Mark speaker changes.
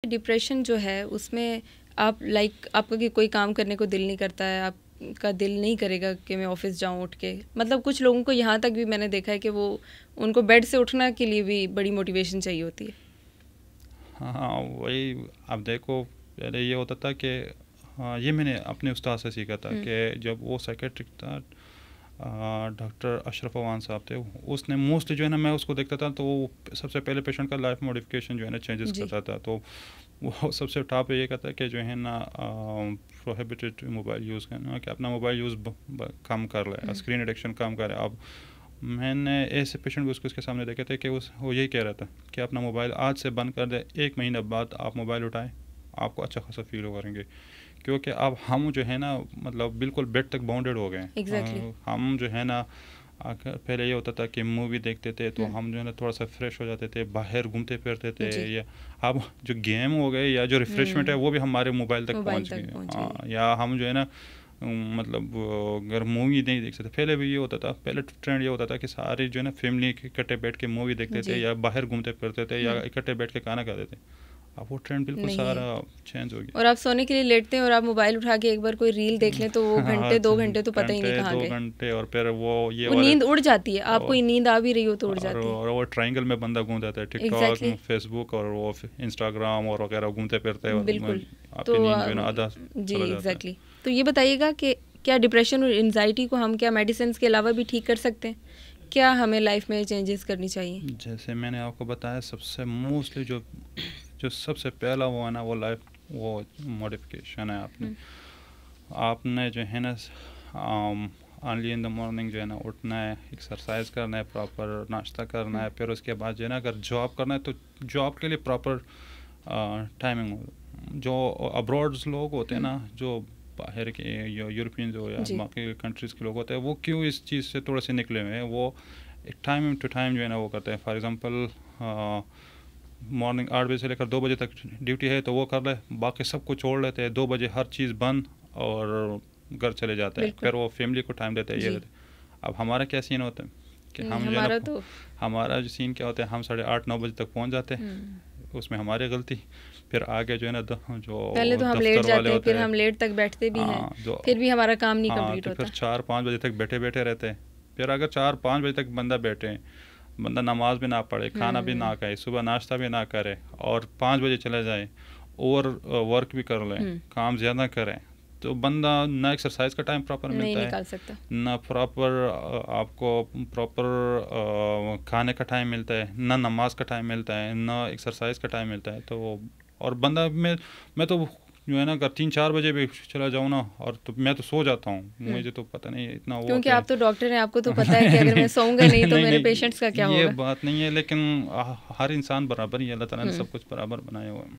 Speaker 1: Depression जो है उसमें आप आपका कि कोई काम करने को दिल नहीं करता है, आपका दिल नहीं करेगा कि मैं ऑफिस जाऊं उठ के, मतलब कुछ लोगों को यहाँ तक भी मैंने देखा है कि वो उनको बेड से उठना के लिए भी बड़ी मोटिवेशन चाहिए होती है।
Speaker 2: हाँ, वही आप देखो, पहले ये होता था कि हाँ, ये मैंने अपने उस्ताद से सीखा था कि जब वो साइकेट्रिक था, डॉक्टर अशरफ अवान साहब थे, उसने मोस्टली जो है ना, मैं उसको देखता था तो वो सबसे पहले पेशेंट का लाइफ मॉडिफिकेशन जो है ना चेंजेस करता था। तो वो सबसे टॉप पे ये कहता है कि जो है ना प्रोहिबिटेड मोबाइल यूज़ करना, कि अपना मोबाइल यूज़ कम कर ले, स्क्रीन एडिक्शन कम करे। अब मैंने ऐसे पेशेंट भी उसके सामने देखे थे कि वो यही कह रहा था कि अपना मोबाइल आज से बंद कर दे, 1 महीने बाद आप मोबाइल उठाएं, आपको अच्छा खासा फील करेंगे। क्योंकि अब हम जो है ना, मतलब बिल्कुल बेड तक बाउंडेड हो गए।
Speaker 1: exactly.
Speaker 2: हम जो है ना, पहले ये होता था कि मूवी देखते थे तो हम जो है ना थोड़ा सा फ्रेश हो जाते थे, बाहर घूमते फिरते थे, या अब जो गेम हो गए या जो रिफ्रेशमेंट है वो भी हमारे मोबाइल तक पहुंच गए। हाँ, या हम जो है ना मतलब अगर मूवी नहीं देख सकते, पहले भी ये होता था, पहले ट्रेंड ये होता था कि सारे जो है ना फैमिली इकट्ठे बैठ के मूवी देखते थे, या बाहर घूमते फिरते थे, या इकट्ठे बैठ के खाना खाते थे। अब वो ट्रेंड बिल्कुल सारा चेंज हो गया।
Speaker 1: और आप सोने के लिए लेटते हैं और आप मोबाइल उठा के एक बार कोई रील देख लें तो वो घंटे 2 घंटे तो पता ही नहीं कहाँ गए।
Speaker 2: 2 घंटे, और फिर वो
Speaker 1: नींद उड़ जाती है, आपको नींद आ भी रही हो तो उड़ जाती है।
Speaker 2: और वो ट्रायंगल में बंदा घूम जाता है, टिकटॉक, फेसबुक और वो इंस्टाग्राम और वगैरह घूमते फिरते हैं।
Speaker 1: बिल्कुल,
Speaker 2: आपकी नींद जो है ना आधा
Speaker 1: जी एग्जैक्टली। तो ये बताइएगा कि क्या डिप्रेशन और एंजाइटी को हम क्या मेडिसिन के अलावा भी ठीक कर सकते हैं? क्या हमें लाइफ में चेंजेस करनी चाहिए?
Speaker 2: जैसे मैंने आपको बताया, सबसे मोस्टली जो सबसे पहला वो है ना, वो मॉडिफिकेशन है। आपने जो है ना अर्ली इन द मॉर्निंग जो है ना उठना है, एक्सरसाइज करना है, प्रॉपर नाश्ता करना है, फिर उसके बाद जो है ना अगर जॉब करना है तो जॉब के लिए प्रॉपर टाइमिंग हो। जो अब्रॉड लोग होते हैं ना, जो बाहर के यूरोपियन जो या बाकी कंट्रीज़ के लोग होते हैं, वो क्यों इस चीज़ से थोड़े से निकले हुए हैं, वो एक टाइम टू टाइम जो है ना वो करते हैं। फॉर एग्ज़ाम्पल मॉर्निंग 8 बजे से लेकर 2 बजे तक ड्यूटी है तो वो कर ले, बाकी सब कुछ छोड़ लेते हैं, 2 बजे हर चीज़ बंद और घर चले जाते हैं, फिर वो फैमिली को टाइम देते हैं। ये अब हमारा क्या सीन होता है कि हम जो है ना, हमारा जो सीन क्या होता है, हम 8:30-9 बजे तक पहुंच जाते हैं, उसमें हमारी गलती। फिर आगे जो है ना जो
Speaker 1: पहले तो हम लेट जाते हैं, फिर हम लेट तक बैठते भी हैं, फिर भी हमारा काम नहीं कंप्लीट होता।
Speaker 2: फिर 4-5 बजे तक बैठे रहते हैं। फिर अगर 4-5 बजे तक बंदा नमाज भी ना पढ़े, खाना भी ना खाए, सुबह नाश्ता भी ना करे, और 5 बजे चले जाए और वर्क भी कर लें, काम ज़्यादा करें, तो बंदा ना एक्सरसाइज का टाइम प्रॉपर मिलता है, ना प्रॉपर आपको प्रॉपर खाने का टाइम मिलता है, ना नमाज का टाइम मिलता है, ना एक्सरसाइज का टाइम मिलता है। तो और बंदा मैं तो जो है ना अगर 3-4 बजे भी चला जाऊँ ना, और तो मैं तो सो जाता हूँ, मुझे तो पता नहीं इतना वो,
Speaker 1: क्योंकि आप तो डॉक्टर हैं, आपको तो पता है कि अगर मैं सोऊंगा नहीं तो मेरे पेशेंट्स का क्या होगा।
Speaker 2: ये बात नहीं है, लेकिन हर इंसान बराबर ही, अल्लाह ताला ने सब कुछ बराबर बनाया हुआ है।